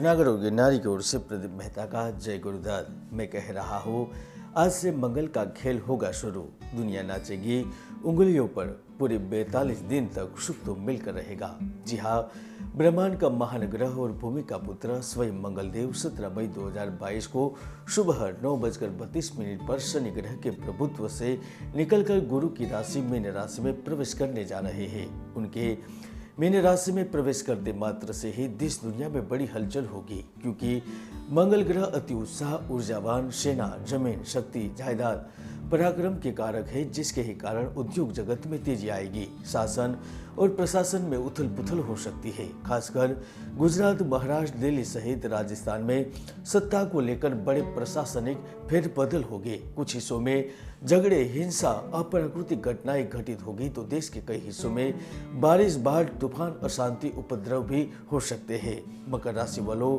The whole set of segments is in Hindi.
जुनागढ़ और गिरनारी की ओर से प्रदीप मेहता का जय गुरुदत्त। मैं कह रहा हूँ आज से मंगल का खेल होगा शुरू। दुनिया नाचेगी उंगलियों पर, पूरे 42 दिन तक सुख तो मिलकर रहेगा। जी हाँ, ब्रह्मांड का महान ग्रह और भूमि का पुत्र स्वयं मंगलदेव 17 मई 2022 को सुबह 9:32 पर शनि ग्रह के प्रभुत्व से निकलकर गुरु की राशि मीन राशि में प्रवेश करने जा रहे हैं। उनके मीन राशि में प्रवेश करते मात्र से ही देश दुनिया में बड़ी हलचल होगी, क्योंकि मंगल ग्रह अति उत्साह, ऊर्जावान, सेना, जमीन, शक्ति, जायदाद, पराक्रम के कारक है, जिसके ही कारण उद्योग जगत में तेजी आएगी। शासन और प्रशासन में उथल पुथल हो सकती है। खासकर गुजरात, महाराष्ट्र, दिल्ली सहित राजस्थान में सत्ता को लेकर बड़े प्रशासनिक फेरबदल होंगे। कुछ हिस्सों में झगड़े, हिंसा, अप्राकृतिक घटनाएं घटित होगी, तो देश के कई हिस्सों में बारिश, बाढ़, तूफान, अशांति, उपद्रव भी हो सकते हैं। मकर राशि वालों,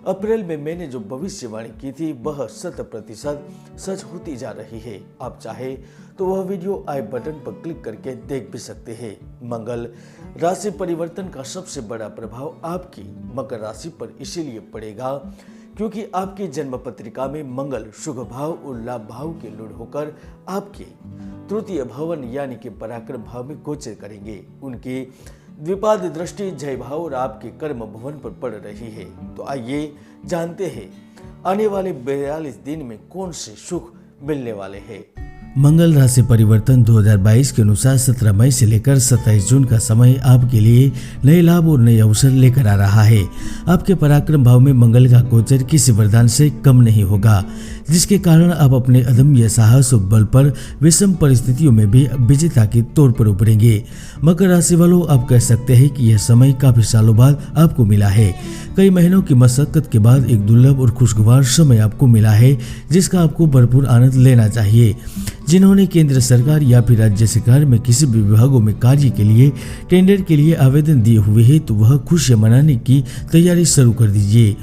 अप्रैल में मैंने जो भविष्यवाणी की थी वह 100% सच होती जा रही है। आप चाहे तो वह वीडियो आई बटन पर क्लिक करके देख भी सकते हैं। मंगल राशि परिवर्तन का सबसे बड़ा प्रभाव आपकी मकर राशि पर इसीलिए पड़ेगा क्योंकि आपकी जन्म पत्रिका में मंगल शुभ भाव और लाभ भाव के लुढ़ होकर आपके तृतीय भवन यानी कि पराक्रम भाव में गोचर करेंगे। उनकी द्विपाद दृष्टि जय भाव और आपके कर्म भवन पर पड़ रही है। तो आइए जानते हैं आने वाले 42 दिन में कौन से सुख मिलने वाले हैं। मंगल राशि परिवर्तन 2022 के अनुसार 17 मई से लेकर 27 जून का समय आपके लिए नए लाभ और नए अवसर लेकर आ रहा है। आपके पराक्रम भाव में मंगल का गोचर किसी वरदान से कम नहीं होगा, जिसके कारण आप अपने अदम्य साहस और बल पर विषम परिस्थितियों में भी विजेता के तौर पर उभरेंगे। मकर राशि वालों, आप कह सकते हैं कि यह समय काफी सालों बाद आपको मिला है। कई महीनों की मशक्कत के बाद एक दुर्लभ और खुशगवार समय आपको मिला है, जिसका आपको भरपूर आनंद लेना चाहिए। जिन्होंने केंद्र सरकार या फिर राज्य सरकार में किसी भी विभागों में कार्य के लिए टेंडर के लिए आवेदन दिए हुए हैं, तो वह खुशियां मनाने की तैयारी शुरू कर दीजिए,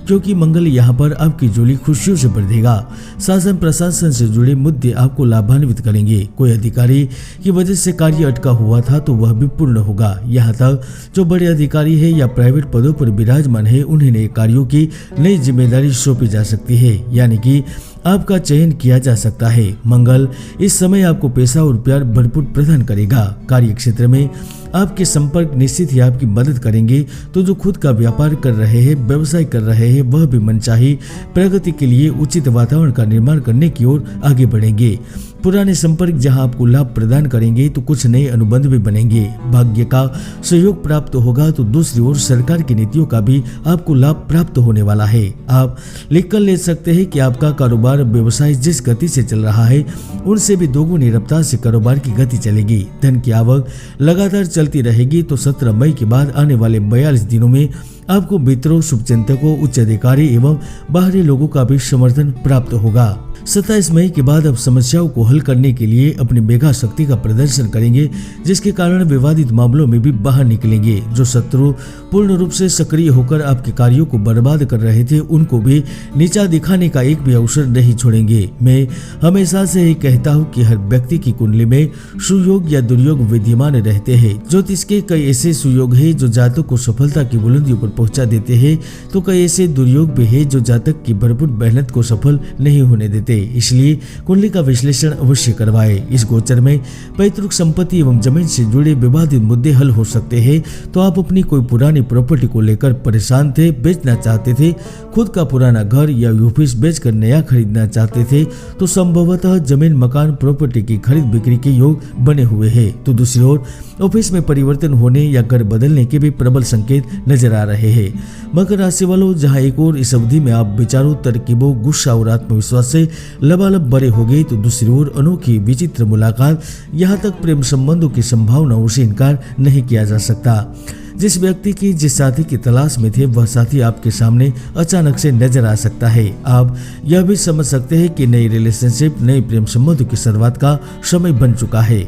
क्योंकि मंगल यहाँ पर आपकी झोली खुशियों से भर देगा। शासन प्रशासन से जुड़े मुद्दे आपको लाभान्वित करेंगे। कोई अधिकारी की वजह से कार्य अटका हुआ था तो वह भी पूर्ण होगा। यहाँ तक जो बड़े अधिकारी है या प्राइवेट पदों पर विराजमान है, उन्हें नए कार्यों की नई जिम्मेदारी सौंपी जा सकती है, यानी कि आपका चयन किया जा सकता है। मंगल इस समय आपको पैसा और प्यार भरपूर प्रदान करेगा। कार्य क्षेत्र में आपके संपर्क निश्चित ही आपकी मदद करेंगे। तो जो खुद का व्यापार कर रहे हैं, व्यवसाय कर रहे हैं, वह भी मनचाही प्रगति के लिए उचित वातावरण का निर्माण करने की ओर आगे बढ़ेंगे। पुराने संपर्क जहां आपको लाभ प्रदान करेंगे, तो कुछ नए अनुबंध भी बनेंगे। भाग्य का सहयोग प्राप्त होगा, तो दूसरी ओर सरकार की नीतियों का भी आपको लाभ प्राप्त होने वाला है। आप लिखकर ले सकते हैं कि आपका कारोबार, व्यवसाय जिस गति से चल रहा है, उनसे भी दोगुनी रफ्तार से कारोबार की गति चलेगी। धन की आवक लगातार चलती रहेगी। तो 17 मई के बाद आने वाले 42 दिनों में आपको मित्रों, शुभचिंतकों, उच्च अधिकारी एवं बाहरी लोगों का भी समर्थन प्राप्त होगा। 27 मई के बाद अब समस्याओं को हल करने के लिए अपनी मेगा शक्ति का प्रदर्शन करेंगे, जिसके कारण विवादित मामलों में भी बाहर निकलेंगे। जो शत्रु पूर्ण रूप से सक्रिय होकर आपके कार्यों को बर्बाद कर रहे थे, उनको भी नीचा दिखाने का एक भी अवसर नहीं छोड़ेंगे। मैं हमेशा से ही कहता हूँ कि हर व्यक्ति की कुंडली में सुयोग या दुर्योग विद्यमान रहते हैं। ज्योतिष के कई ऐसे सुयोग है जो जातक को सफलता की बुलंदियों पर पहुंचा देते हैं, तो कई ऐसे दुर्योग भी है जो जातक की भरपूर मेहनत को सफल नहीं होने देते। इसलिए कुंडली का विश्लेषण अवश्य करवाएं। इस गोचर में पैतृक संपत्ति एवं जमीन से जुड़े विवादित मुद्दे हल हो सकते हैं। तो आप अपनी कोई पुरानी प्रॉपर्टी को लेकर परेशान थे, बेचना चाहते थे, खुद का पुराना घर या ऑफिस बेचकर नया खरीदना चाहते थे, तो संभवतः जमीन, मकान, प्रॉपर्टी की खरीद बिक्री के योग बने हुए हैं। तो दूसरी ओर ऑफिस में परिवर्तन होने या घर बदलने के भी प्रबल संकेत नजर आ रहे हैं। मकर राशि वालों, जहां एक और इस अवधि में आप विचारों, तरकीबों, गुस्सा और आत्मविश्वास से लबालब बड़े हो गए, तो दूसरी ओर अनोखी विचित्र मुलाकात, यहाँ तक प्रेम संबंधों की संभावनाओं से इनकार नहीं किया जा सकता। जिस व्यक्ति की जिस साथी की तलाश में थे, वह साथी आपके सामने अचानक से नजर आ सकता है। आप यह भी समझ सकते हैं कि नई रिलेशनशिप, नए प्रेम संबंधों की शुरुआत का समय बन चुका है।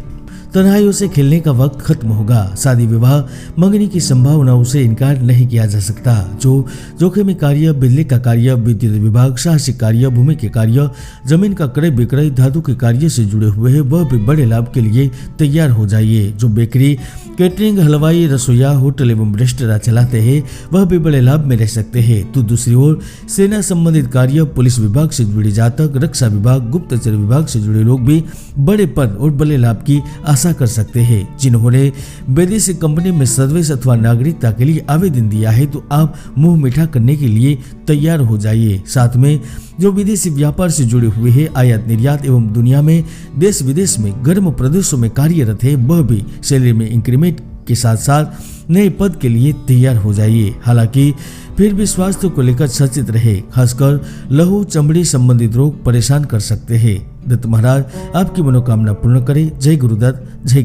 तन्हाइयों से खेलने का वक्त खत्म होगा। शादी विवाह मंगनी की संभावनाओं से इनकार नहीं किया जा सकता। जो जोखिमी कार्य, बिजली का कार्य, विद्युत विभाग, साहसिक कार्य, भूमि के कार्य, जमीन का क्रय विक्रय, धातु के कार्य से जुड़े हुए हैं, वह भी बड़े लाभ के लिए तैयार हो जाइए। जो बेकरी, कैटरिंग, हलवाई, रसोईया, होटल एवं रेस्टोरेंट चलाते हैं, वह भी बड़े लाभ में रह सकते हैं। तो दूसरी ओर सेना संबंधित कार्य, पुलिस विभाग से जुड़े जातक, रक्षा विभाग, गुप्तचर विभाग से जुड़े लोग भी बड़े पद और बड़े लाभ की आशा कर सकते हैं। जिन्होंने विदेशी कंपनी में सर्विस अथवा नागरिकता के लिए आवेदन दिया है, तो आप मुंह मीठा करने के लिए तैयार हो जाइए। साथ में जो विदेशी व्यापार से जुड़े हुए हैं, आयात निर्यात एवं दुनिया में देश विदेश में गर्म प्रदेशों में कार्यरत है, वह भी सैलरी में इंक्रीमेंट के साथ साथ नए पद के लिए तैयार हो जाइए। हालांकि फिर भी स्वास्थ्य को लेकर सचेत रहे, खासकर लहू चमड़ी संबंधित रोग परेशान कर सकते हैं। दत्त महाराज आपकी मनोकामना पूर्ण करे। जय गुरुदत्त, जय